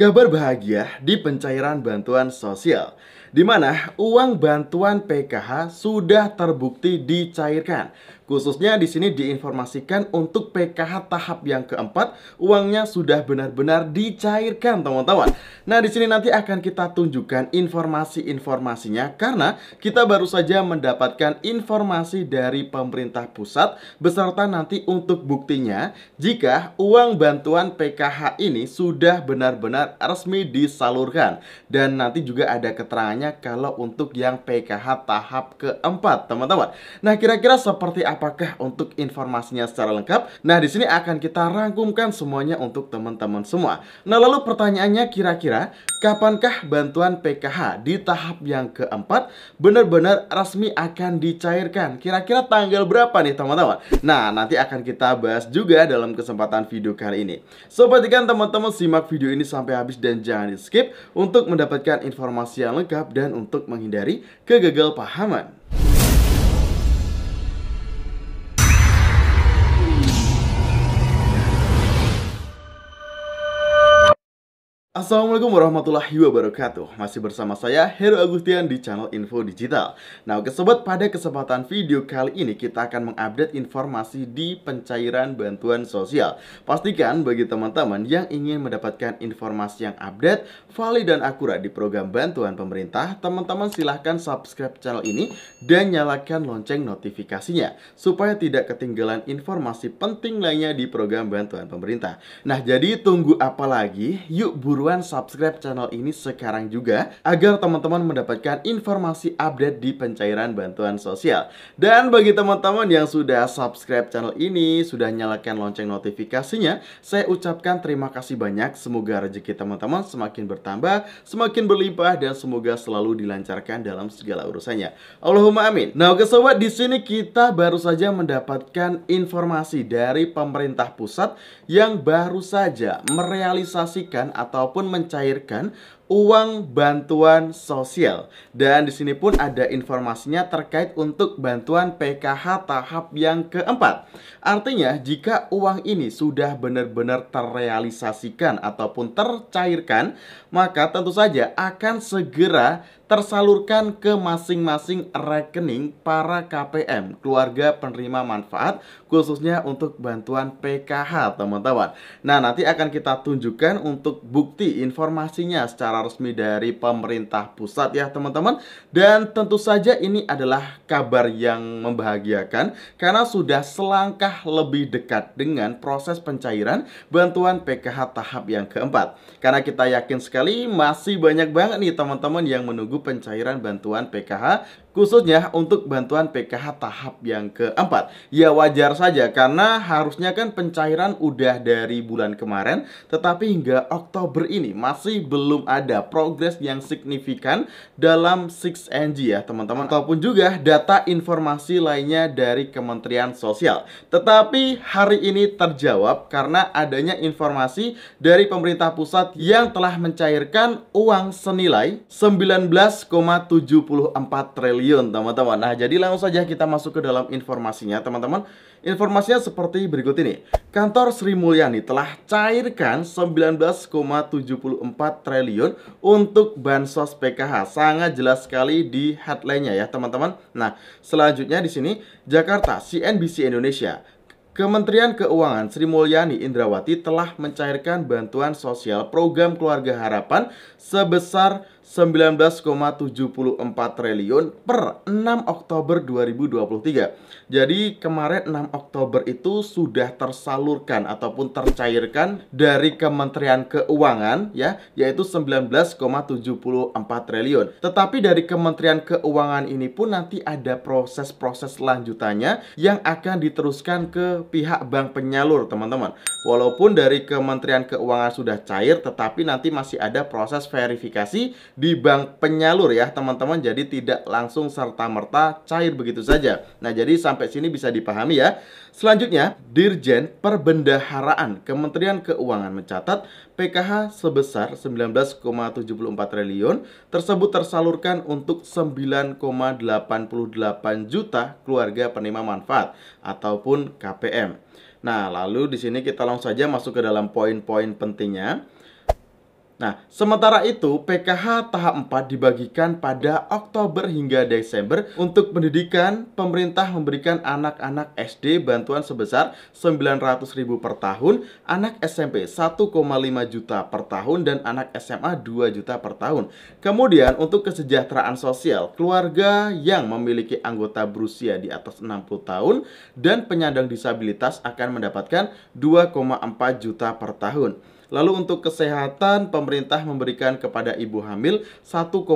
Kabar bahagia di pencairan bantuan sosial, di mana uang bantuan PKH sudah terbukti dicairkan. Khususnya di sini diinformasikan untuk PKH tahap yang keempat, uangnya sudah benar-benar dicairkan, teman-teman. Nah, di sini nanti akan kita tunjukkan informasi-informasinya karena kita baru saja mendapatkan informasi dari pemerintah pusat beserta nanti untuk buktinya jika uang bantuan PKH ini sudah benar-benar resmi disalurkan. Dan nanti juga ada keterangannya kalau untuk yang PKH tahap keempat, teman-teman. Nah, kira-kira seperti apakah untuk informasinya secara lengkap? Nah, di sini akan kita rangkumkan semuanya untuk teman-teman semua. Nah, lalu pertanyaannya kira-kira kapankah bantuan PKH di tahap yang keempat benar-benar resmi akan dicairkan? Kira-kira tanggal berapa nih, teman-teman? Nah, nanti akan kita bahas juga dalam kesempatan video kali ini. So, pastikan teman-teman simak video ini sampai habis dan jangan di skip untuk mendapatkan informasi yang lengkap dan untuk menghindari kegagalpahaman. Assalamualaikum warahmatullahi wabarakatuh. Masih bersama saya Heru Agustian di channel Info Digital. Nah, oke sobat, pada kesempatan video kali ini kita akan mengupdate informasi di pencairan bantuan sosial. Pastikan bagi teman-teman yang ingin mendapatkan informasi yang update, valid dan akurat di program bantuan pemerintah, teman-teman silahkan subscribe channel ini dan nyalakan lonceng notifikasinya supaya tidak ketinggalan informasi penting lainnya di program bantuan pemerintah. Nah, jadi tunggu apa lagi? Yuk buruan subscribe channel ini sekarang juga agar teman-teman mendapatkan informasi update di pencairan bantuan sosial. Dan bagi teman-teman yang sudah subscribe channel ini, sudah nyalakan lonceng notifikasinya, saya ucapkan terima kasih banyak. Semoga rezeki teman-teman semakin bertambah, semakin berlimpah, dan semoga selalu dilancarkan dalam segala urusannya. Allahumma amin. Nah, oke sobat, di sini kita baru saja mendapatkan informasi dari pemerintah pusat yang baru saja merealisasikan ataupun mencairkan uang bantuan sosial. Dan di sini pun ada informasinya terkait untuk bantuan PKH tahap yang keempat. Artinya jika uang ini sudah benar-benar terrealisasikan ataupun tercairkan, maka tentu saja akan segera tersalurkan ke masing-masing rekening para KPM, keluarga penerima manfaat, khususnya untuk bantuan PKH, teman-teman. Nah, nanti akan kita tunjukkan untuk bukti informasinya secara resmi dari pemerintah pusat ya, teman-teman. Dan tentu saja ini adalah kabar yang membahagiakan karena sudah selangkah lebih dekat dengan proses pencairan bantuan PKH tahap yang keempat. Karena kita yakin sekali masih banyak banget nih teman-teman yang menunggu pencairan bantuan PKH, khususnya untuk bantuan PKH tahap yang keempat. Ya wajar saja karena harusnya kan pencairan udah dari bulan kemarin, tetapi hingga Oktober ini masih belum ada progres yang signifikan dalam 6NG ya teman-teman, ataupun juga data informasi lainnya dari Kementerian Sosial. Tetapi hari ini terjawab karena adanya informasi dari pemerintah pusat yang telah mencairkan uang senilai 19,74 triliun, teman-teman. Nah, jadi langsung saja kita masuk ke dalam informasinya, teman-teman. Informasinya seperti berikut ini. Kantor Sri Mulyani telah cairkan 19,74 triliun untuk bansos PKH. Sangat jelas sekali di headline-nya ya, teman-teman. Nah, selanjutnya di sini Jakarta, CNBC Indonesia. Kementerian Keuangan Sri Mulyani Indrawati telah mencairkan bantuan sosial program Keluarga Harapan sebesar 19,74 triliun per 6 Oktober 2023. Jadi kemarin 6 Oktober itu sudah tersalurkan ataupun tercairkan dari Kementerian Keuangan ya, yaitu 19,74 triliun. Tetapi dari Kementerian Keuangan ini pun nanti ada proses-proses lanjutannya yang akan diteruskan ke pihak bank penyalur, teman-teman. Walaupun dari Kementerian Keuangan sudah cair, tetapi nanti masih ada proses verifikasi di bank penyalur ya, teman-teman. Jadi tidak langsung serta-merta cair begitu saja. Nah, jadi sampai sini bisa dipahami ya. Selanjutnya, Dirjen Perbendaharaan Kementerian Keuangan mencatat PKH sebesar 19,74 triliun tersebut tersalurkan untuk 9,88 juta keluarga penerima manfaat ataupun KPM. Nah, lalu di sini kita langsung saja masuk ke dalam poin-poin pentingnya. Nah, sementara itu PKH tahap 4 dibagikan pada Oktober hingga Desember. Untuk pendidikan, pemerintah memberikan anak-anak SD bantuan sebesar 900.000 per tahun, anak SMP 1,5 juta per tahun, dan anak SMA 2 juta per tahun. Kemudian untuk kesejahteraan sosial, keluarga yang memiliki anggota berusia di atas 60 tahun dan penyandang disabilitas akan mendapatkan 2,4 juta per tahun. Lalu untuk kesehatan, pemerintah memberikan kepada ibu hamil 1,5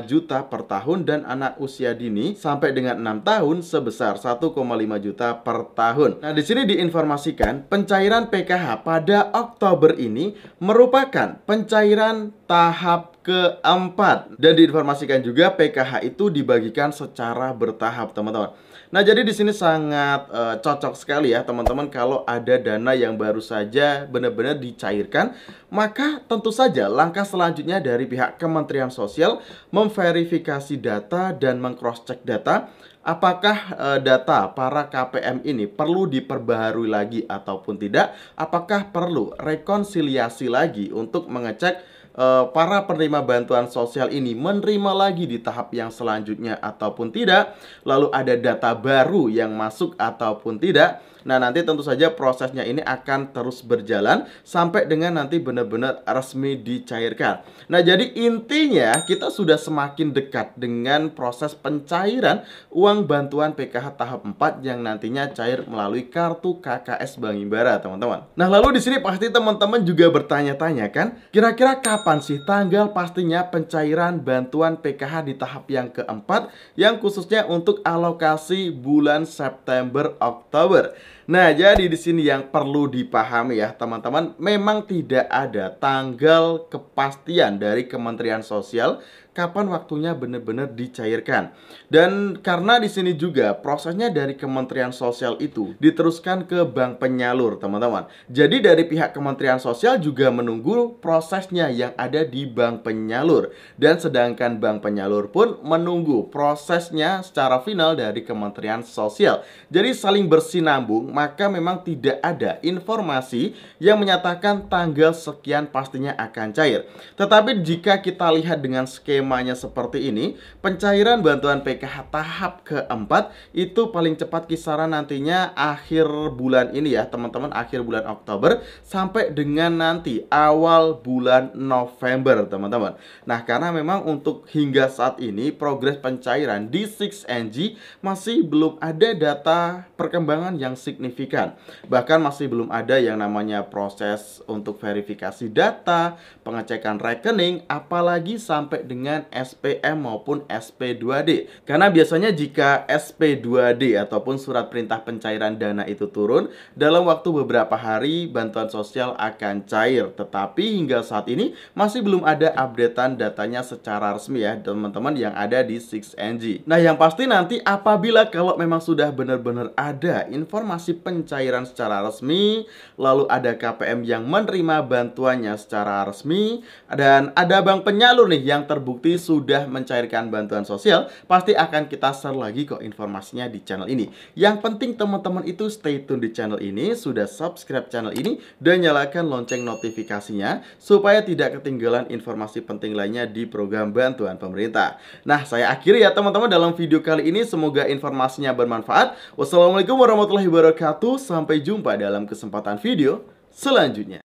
juta per tahun dan anak usia dini sampai dengan 6 tahun sebesar 1,5 juta per tahun. Nah, di sini diinformasikan pencairan PKH pada Oktober ini merupakan pencairan tahap keempat, dan diinformasikan juga PKH itu dibagikan secara bertahap, teman-teman. Nah, jadi di sini sangat cocok sekali ya teman-teman kalau ada dana yang baru saja benar-benar dicairkan, maka tentu saja langkah selanjutnya dari pihak Kementerian Sosial memverifikasi data dan mengcross-check data. Apakah data para KPM ini perlu diperbaharui lagi ataupun tidak? Apakah perlu rekonsiliasi lagi untuk mengecek para penerima bantuan sosial ini menerima lagi di tahap yang selanjutnya ataupun tidak? Lalu ada data baru yang masuk ataupun tidak? Nah, nanti tentu saja prosesnya ini akan terus berjalan sampai dengan nanti benar-benar resmi dicairkan. Nah, jadi intinya kita sudah semakin dekat dengan proses pencairan uang bantuan PKH tahap 4 yang nantinya cair melalui kartu KKS Bank Himbara, teman-teman. Nah, lalu di sini pasti teman-teman juga bertanya-tanya kan, kira-kira kapan sih tanggal pastinya pencairan bantuan PKH di tahap yang keempat yang khususnya untuk alokasi bulan September Oktober? Nah, jadi di sini yang perlu dipahami ya teman-teman, memang tidak ada tanggal kepastian dari Kementerian Sosial kapan waktunya benar-benar dicairkan. Dan karena di sini juga prosesnya dari Kementerian Sosial itu diteruskan ke bank penyalur, teman-teman. Jadi dari pihak Kementerian Sosial juga menunggu prosesnya yang ada di bank penyalur, dan sedangkan bank penyalur pun menunggu prosesnya secara final dari Kementerian Sosial. Jadi saling bersinambung, maka memang tidak ada informasi yang menyatakan tanggal sekian pastinya akan cair. Tetapi jika kita lihat dengan skemanya seperti ini, pencairan bantuan PKH tahap keempat itu paling cepat kisaran nantinya akhir bulan ini ya teman-teman, akhir bulan Oktober sampai dengan nanti awal bulan November, teman-teman. Nah, karena memang untuk hingga saat ini progres pencairan di 6NG masih belum ada data perkembangan yang signifikan. Bahkan masih belum ada yang namanya proses untuk verifikasi data, pengecekan rekening, apalagi sampai dengan SPM maupun SP2D. Karena biasanya jika SP2D ataupun surat perintah pencairan dana itu turun, dalam waktu beberapa hari bantuan sosial akan cair. Tetapi hingga saat ini masih belum ada updatean datanya secara resmi ya teman-teman yang ada di 6NG. Nah, yang pasti nanti apabila kalau memang sudah benar-benar ada informasi pencairan secara resmi, lalu ada KPM yang menerima bantuannya secara resmi, dan ada bank penyalur nih yang terbukti sudah mencairkan bantuan sosial, pasti akan kita share lagi kok informasinya di channel ini. Yang penting teman-teman itu stay tune di channel ini, sudah subscribe channel ini, dan nyalakan lonceng notifikasinya supaya tidak ketinggalan informasi penting lainnya di program bantuan pemerintah. Nah, saya akhiri ya teman-teman dalam video kali ini. Semoga informasinya bermanfaat. Wassalamualaikum warahmatullahi wabarakatuh. Sampai jumpa dalam kesempatan video selanjutnya.